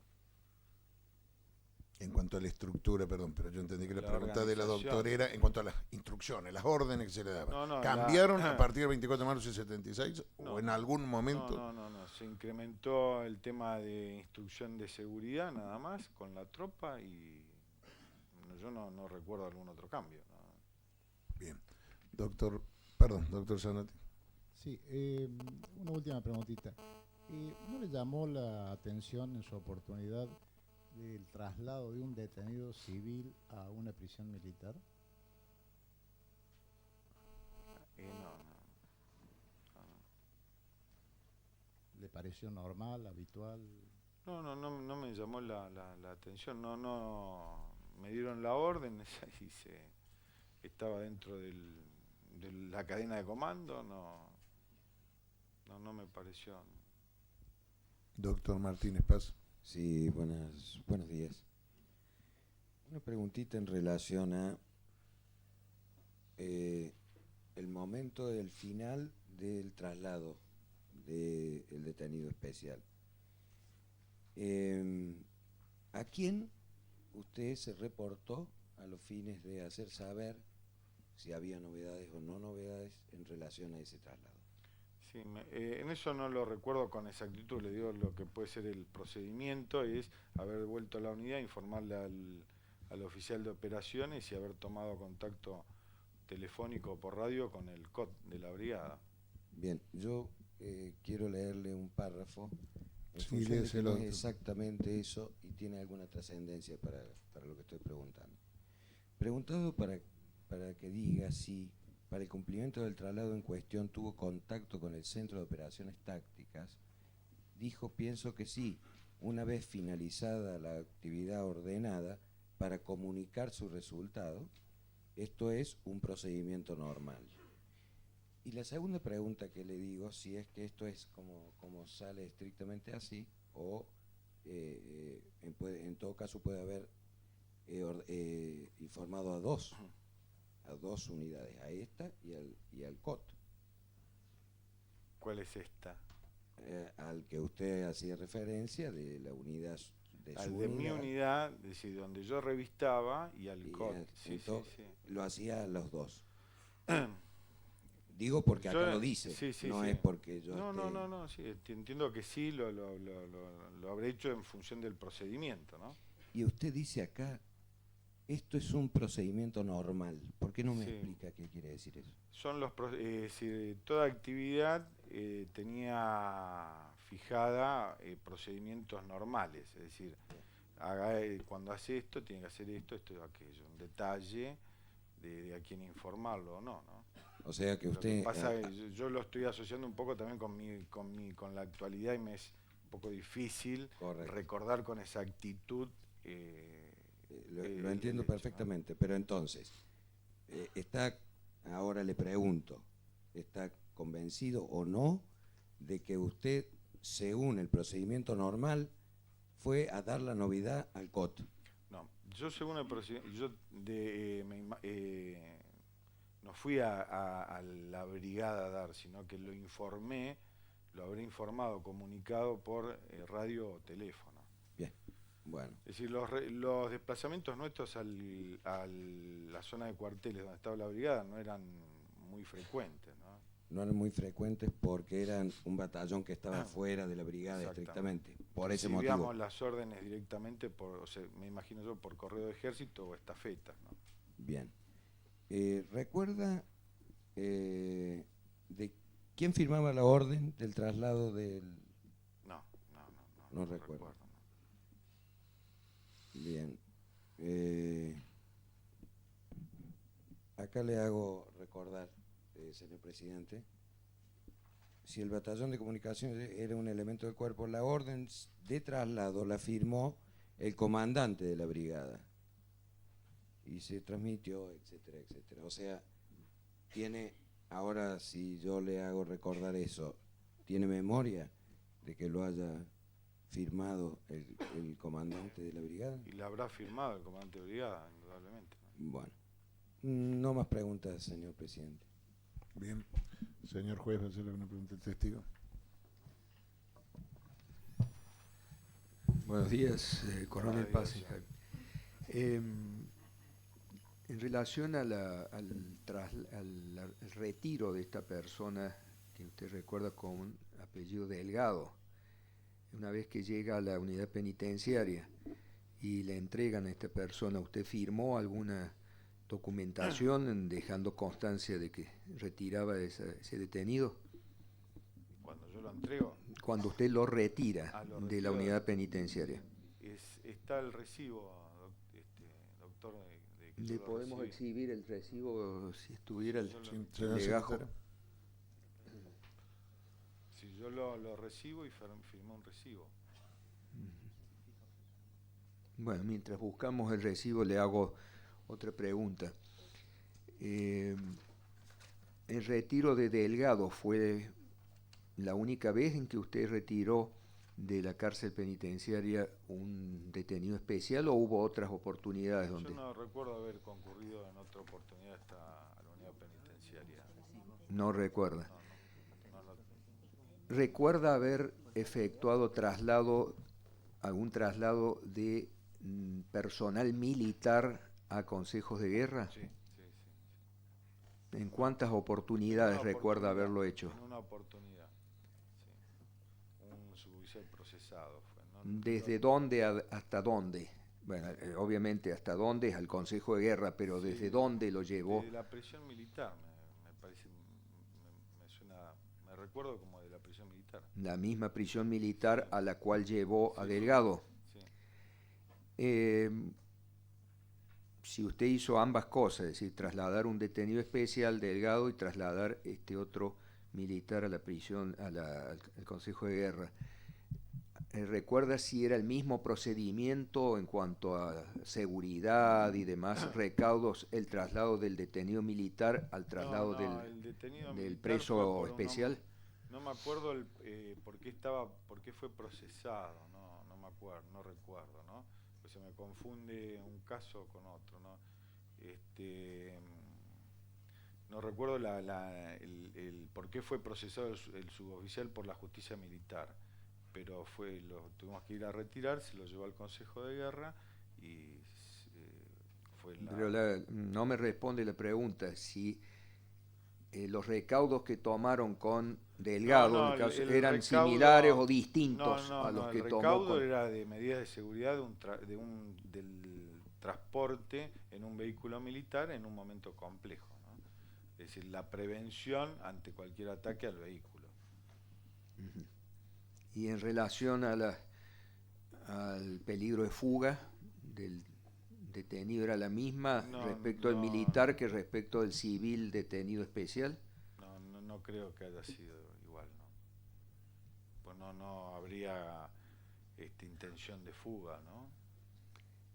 En cuanto a la estructura, perdón, pero yo entendí que la pregunta de la organización. doctora era en cuanto a las instrucciones, las órdenes que se le daban. No, ¿Cambiaron a partir del 24 de marzo del 76 o en algún momento? No, se incrementó el tema de instrucción de seguridad nada más con la tropa y yo no recuerdo algún otro cambio. ¿No? Bien. Doctor Zanotti. Sí, una última preguntita. ¿No le llamó la atención en su oportunidad del traslado de un detenido civil a una prisión militar? No. ¿Le pareció normal, habitual? No me llamó la atención. No me dieron la orden y estaba dentro de la cadena de comando, no me pareció. Doctor Martínez Paz. Sí, buenos días. Una preguntita en relación a el momento del final del traslado del detenido especial. ¿A quién usted se reportó a los fines de hacer saber si había novedades o no novedades en relación a ese traslado? Sí, en eso no lo recuerdo con exactitud, le digo lo que puede ser el procedimiento, es haber devuelto la unidad, informarle al oficial de operaciones y haber tomado contacto telefónico o por radio con el COT de la brigada. Bien, yo quiero leerle un párrafo en Sí, función de que léeselo. no es exactamente eso y tiene alguna trascendencia para lo que estoy preguntando. Preguntado para que diga si para el cumplimiento del traslado en cuestión tuvo contacto con el Centro de Operaciones Tácticas, dijo: pienso que sí, una vez finalizada la actividad ordenada, para comunicar su resultado. Esto es un procedimiento normal. Y la segunda pregunta que le digo, si es que esto es como sale estrictamente así, o en todo caso puede haber informado a dos unidades, a esta y al COT. ¿Cuál es esta? Al que usted hacía referencia, de la unidad de Al su de unidad. mi unidad, es decir, donde yo revistaba, y al COT. Sí, sí, sí. Lo hacía a los dos. Digo porque acá lo dice, no es porque yo No, sí, entiendo que sí, lo habré hecho en función del procedimiento, ¿no? Y usted dice acá, esto es un procedimiento normal. ¿Por qué no me Sí. explica qué quiere decir eso? Son si toda actividad tenía fijada procedimientos normales, es decir, cuando hace esto, tiene que hacer esto, aquello, un detalle de a quién informarlo o no, ¿no? O sea que Lo usted... que pasa es que yo lo estoy asociando un poco también con la actualidad y me es un poco difícil recordar con exactitud. Lo entiendo perfectamente, pero entonces, ahora le pregunto, ¿está convencido o no de que usted, según el procedimiento normal, fue a dar la novedad al COT? No, yo según el procedimiento, no fui a la brigada a dar, sino que lo habré informado, comunicado por radio o teléfono. Bien, bueno. Es decir, los desplazamientos nuestros a la zona de cuarteles donde estaba la brigada no eran muy frecuentes, ¿no? No eran muy frecuentes porque eran un batallón que estaba fuera de la brigada estrictamente. Por ese motivo. Recibíamos las órdenes directamente, me imagino yo, por correo de ejército o estafetas, ¿no? Bien. ¿Recuerda de quién firmaba la orden del traslado del...? No recuerdo. Bien. Acá le hago recordar, señor presidente, si el batallón de comunicaciones era un elemento del cuerpo, la orden de traslado la firmó el comandante de la brigada y se transmitió, etcétera, etcétera. O sea, ahora si yo le hago recordar eso, ¿tiene memoria de que lo haya firmado el comandante de la brigada? Y la habrá firmado el comandante de brigada, indudablemente, ¿no? Bueno, no más preguntas, señor presidente. Bien. Señor juez, ¿va a hacerle una pregunta al testigo? Buenos días, coronel Paz. En relación al retiro de esta persona que usted recuerda con apellido Delgado, una vez que llega a la unidad penitenciaria y le entregan a esta persona, ¿usted firmó alguna documentación dejando constancia de que retiraba ese detenido? Cuando yo lo entrego. Cuando usted lo retira lo de la retiro, unidad penitenciaria. Está el recibo, doctor. ¿Le podemos exhibir el recibo si estuviera el señor legajo? secretario. Si yo lo recibo y firmó un recibo. Bueno, mientras buscamos el recibo le hago otra pregunta. ¿El retiro de Delgado fue la única vez en que usted retiró de la cárcel penitenciaria un detenido especial o hubo otras oportunidades donde? Yo no recuerdo haber concurrido en otra oportunidad a la unidad penitenciaria. No recuerda. ¿Recuerda haber efectuado algún traslado de personal militar a consejos de guerra? Sí. ¿En cuántas oportunidades recuerda haberlo hecho? En una oportunidad, sí. Un suboficial procesado fue, ¿no? ¿Desde dónde hasta dónde? Bueno, obviamente hasta dónde es al Consejo de Guerra, pero Sí, ¿desde dónde lo llevó? De la prisión militar, me parece, me suena, me recuerdo como de la prisión militar. La misma prisión militar a la cual llevó a Delgado. Sí. Si usted hizo ambas cosas, es decir, trasladar un detenido especial Delgado y trasladar este otro militar a la prisión, al Consejo de Guerra, ¿recuerda si era el mismo procedimiento en cuanto a seguridad y demás recaudos, el traslado del detenido militar al traslado del preso especial? No me acuerdo por qué fue procesado, no me acuerdo, no recuerdo, ¿no? Pues se me confunde un caso con otro, ¿no? No recuerdo el por qué fue procesado el suboficial por la justicia militar, pero lo tuvimos que ir a retirar, se lo llevó al Consejo de Guerra y fue Pero no me responde la pregunta, si los recaudos que tomaron con Delgado eran recaudo, similares o distintos a los que tomó el recaudo con... era de medidas de seguridad del transporte en un vehículo militar en un momento complejo, ¿no? Es decir, la prevención ante cualquier ataque al vehículo. Uh-huh. Y en relación a al peligro de fuga del detenido, ¿era la misma respecto al militar que respecto al civil detenido especial? No creo que haya sido igual, ¿no? Pues no habría intención de fuga, ¿no?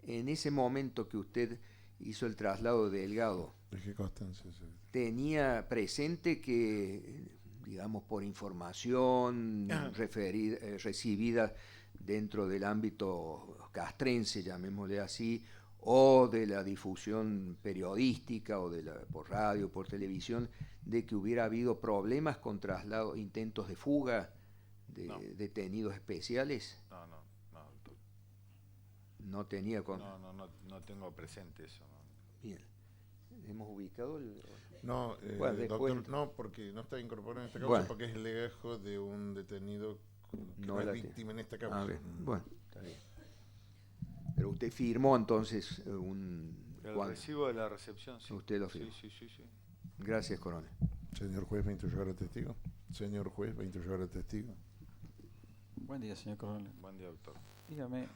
En ese momento que usted hizo el traslado de Delgado, ¿De qué constancia? ¿tenía presente que, digamos, por información recibida dentro del ámbito castrense, llamémosle así, o de la difusión periodística o por radio, por televisión, de que hubiera habido problemas con traslado, intentos de fuga de detenidos especiales? No tenía no tengo presente eso, ¿no? Bien. ¿Hemos ubicado el...? No, bueno, doctor, no, porque no está incorporado en esta causa, porque es el legajo de un detenido que no es víctima en esta causa. Bueno, está bien. Pero usted firmó entonces el recibo de la recepción, sí. Usted lo firmó. Sí. Gracias, coronel. Señor juez, 20 llevar al testigo. Señor juez, 20 llevar al testigo. Buen día, señor coronel. Buen día, doctor. Dígame,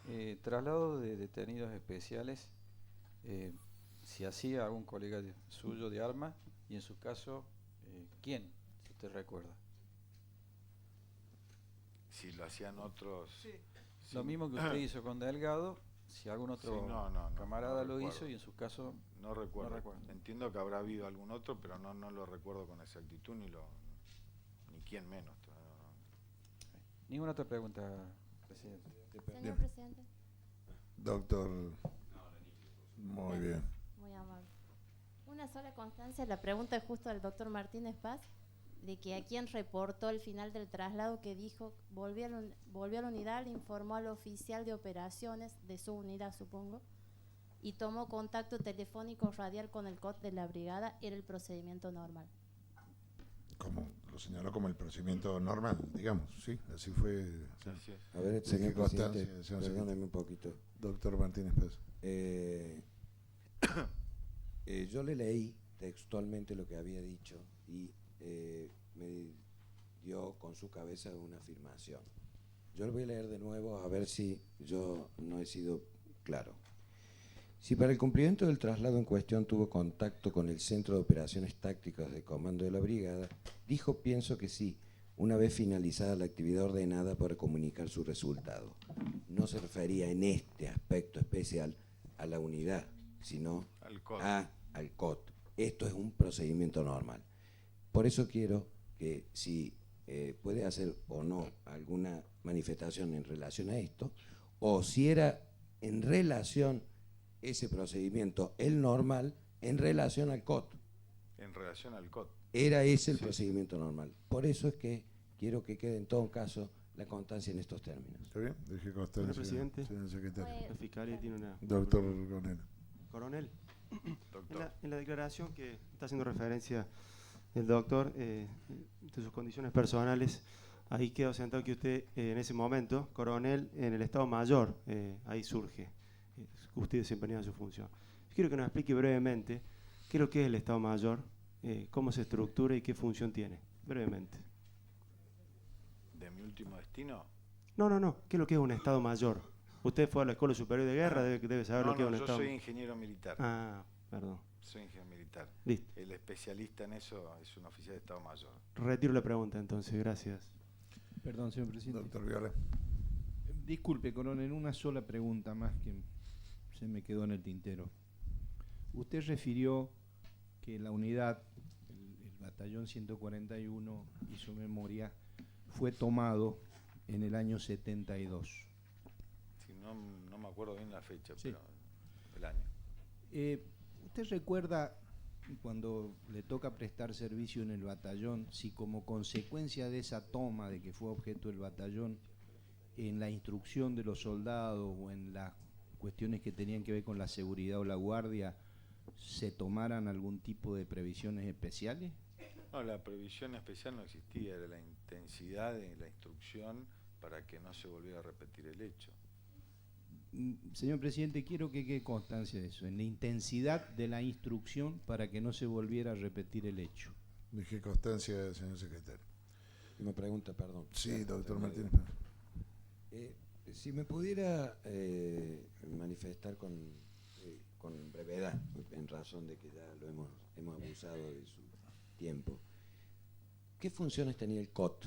traslado de detenidos especiales, si hacía algún colega suyo de arma, y en su caso, ¿quién? Si usted recuerda. Si lo hacían otros... Sí. Lo mismo que usted hizo con Delgado, si algún otro camarada lo hizo, y en su caso... No recuerdo. Entiendo que habrá habido algún otro, pero no lo recuerdo con exactitud, ni quién menos. Ninguna otra pregunta, presidente. Señor presidente. Doctor. Muy bien. Muy amable. Una sola constancia, la pregunta es justo al doctor Martínez Paz, de que a quien reportó al final del traslado que dijo, volvió a la unidad, le informó al oficial de operaciones de su unidad, supongo, y tomó contacto telefónico radial con el COT de la brigada, era el procedimiento normal. Lo señaló como el procedimiento normal, digamos, sí, así fue. Sí. A ver, señor presidente, perdóneme un poquito. Doctor Martínez Paz. Yo le leí textualmente lo que había dicho y me dio con su cabeza una afirmación. Yo lo voy a leer de nuevo a ver si yo no he sido claro. Si para el cumplimiento del traslado en cuestión tuvo contacto con el Centro de Operaciones Tácticas de Comando de la Brigada, dijo pienso que sí, una vez finalizada la actividad ordenada para comunicar su resultado. No se refería en este aspecto especial a la unidad, sino al COT. Esto es un procedimiento normal. Por eso quiero que si puede hacer o no alguna manifestación en relación a esto, o si era en relación ese procedimiento, el normal, en relación al COT. En relación al COT. Era ese el procedimiento normal. Por eso es que quiero que quede en todo caso la constancia en estos términos. ¿Está bien? Deje constancia. Señor presidente, señor secretario. la fiscalía tiene una... Doctor Coronel. Coronel, Doctor. en la declaración que está haciendo referencia el doctor de sus condiciones personales, ahí quedó sentado que usted en ese momento, coronel en el Estado Mayor, ahí surge, usted desempeñaba su función. Yo quiero que nos explique brevemente qué es lo que es el Estado Mayor, cómo se estructura y qué función tiene, brevemente. ¿De mi último destino? No, ¿qué es lo que es un Estado Mayor? Usted fue a la Escuela Superior de Guerra, debe saber lo que es un yo Estado soy ingeniero militar. Ah, perdón. Soy ingeniero militar. Listo. El especialista en eso es un oficial de Estado Mayor. Retiro la pregunta entonces, gracias. Perdón, señor presidente. Doctor Viola. Disculpe, coronel, una sola pregunta más que se me quedó en el tintero. Usted refirió que la unidad, el batallón 141, hizo memoria, fue tomado en el año 72. Sí, no me acuerdo bien la fecha, Sí. pero el año. ¿Usted recuerda cuando le toca prestar servicio en el batallón, si como consecuencia de esa toma, de que fue objeto del batallón, en la instrucción de los soldados o en las cuestiones que tenían que ver con la seguridad o la guardia, se tomaran algún tipo de previsiones especiales? No, la previsión especial no existía, era la intensidad de la instrucción para que no se volviera a repetir el hecho. Señor presidente, quiero que quede constancia de eso, en la intensidad de la instrucción para que no se volviera a repetir el hecho. Deje constancia, señor secretario. Una pregunta, perdón. Sí, doctor Martínez. Si me pudiera manifestar con brevedad, en razón de que ya lo hemos abusado de su tiempo, ¿qué funciones tenía el COT?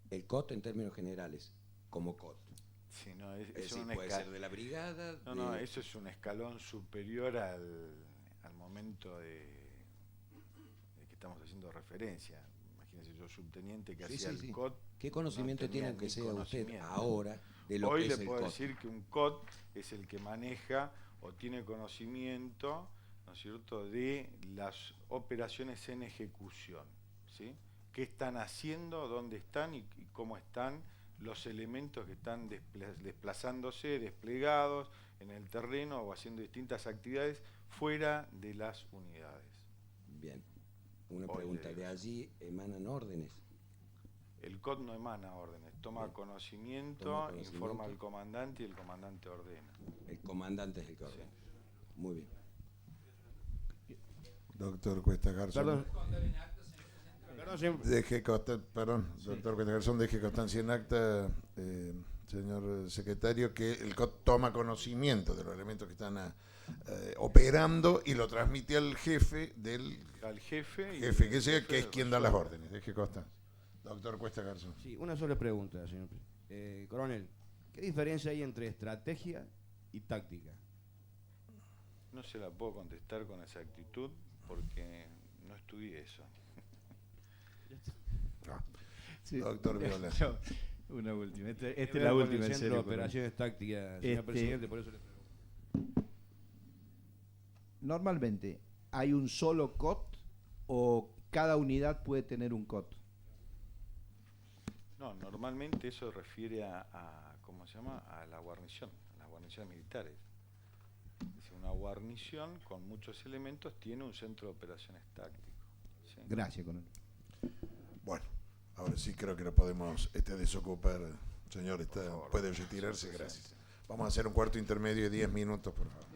El COT en términos generales, como COT. Sí, no, Es decir, puede ser de la brigada. No, eso es un escalón superior al momento de que estamos haciendo referencia. Imagínense, yo subteniente que hacía el COT. ¿Qué conocimiento no tiene, tenía aunque ni sea usted, conocimiento. ahora de lo Hoy que es le el puedo COT? decir que un COT es el que maneja o tiene conocimiento, ¿no es cierto?, de las operaciones en ejecución, ¿sí? ¿Qué están haciendo, dónde están y cómo están los elementos que están desplazándose, desplegados en el terreno o haciendo distintas actividades fuera de las unidades? Bien. Una pregunta, ¿de allí emanan órdenes? El COT no emana órdenes, toma conocimiento, informa al comandante y el comandante ordena. El comandante es el que ordena. Muy bien. Doctor Cuesta Garzón. Perdón. Deje doctor Cuesta Garzón, deje constancia en acta, señor secretario, que el COT toma conocimiento de los elementos que están operando y lo transmite al jefe al jefe que sea, que es quien da las órdenes. Deje constancia. Doctor Cuesta Garzón. Sí, una sola pregunta, señor coronel. ¿Qué diferencia hay entre estrategia y táctica? No se la puedo contestar con exactitud porque no estudié eso. Sí. Doctor Viola. Una última. Esta Tiene es que la ver con última, el en centro serio. de operaciones tácticas, señor presidente, por eso le pregunto. Normalmente, ¿hay un solo COT o cada unidad puede tener un COT? No, normalmente eso refiere ¿cómo se llama? A la guarnición, a las guarniciones militares. Es decir, una guarnición con muchos elementos tiene un centro de operaciones táctico. ¿sí? Gracias, coronel. Bueno, ahora sí creo que lo podemos desocupar. Señor, puede retirarse, gracias. Vamos a hacer un cuarto intermedio de 10 minutos, por favor.